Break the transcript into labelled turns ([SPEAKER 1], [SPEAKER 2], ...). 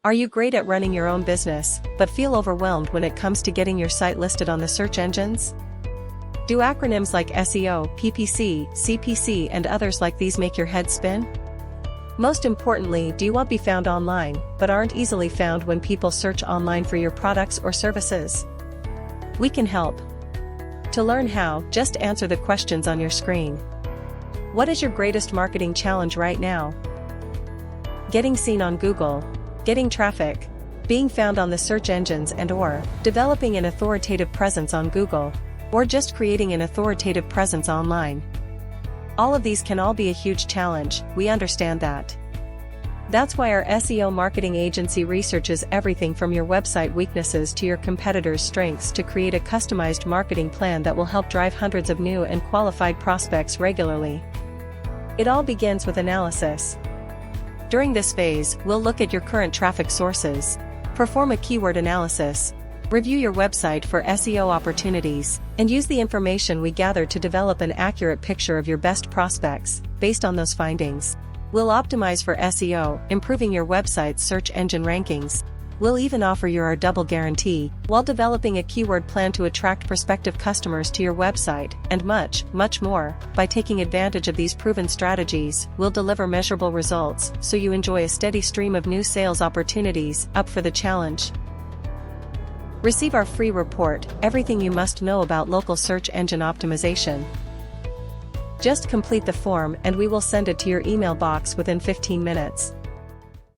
[SPEAKER 1] Are you great at running your own business, but feel overwhelmed when it comes to getting your site listed on the search engines? Do acronyms like SEO, PPC, CPC and others like these make your head spin? Most importantly, do you want to be found online, but aren't easily found when people search online for your products or services? We can help. To learn how, just answer the questions on your screen. What is your greatest marketing challenge right now? Getting seen on Google, getting traffic, being found on the search engines and/or developing an authoritative presence on Google, or just creating an authoritative presence online. All of these can all be a huge challenge, we understand that. That's why our SEO marketing agency researches everything from your website weaknesses to your competitors' strengths to create a customized marketing plan that will help drive hundreds of new and qualified prospects regularly. It all begins with analysis. During this phase, we'll look at your current traffic sources, perform a keyword analysis, review your website for SEO opportunities, and use the information we gather to develop an accurate picture of your best prospects. Based on those findings, we'll optimize for SEO, improving your website's search engine rankings. We'll even offer you our double guarantee, while developing a keyword plan to attract prospective customers to your website, and much, much more. By taking advantage of these proven strategies, we'll deliver measurable results, so you enjoy a steady stream of new sales opportunities. Up for the challenge? Receive our free report, Everything You Must Know About Local Search Engine Optimization. Just complete the form and we will send it to your email box within 15 minutes.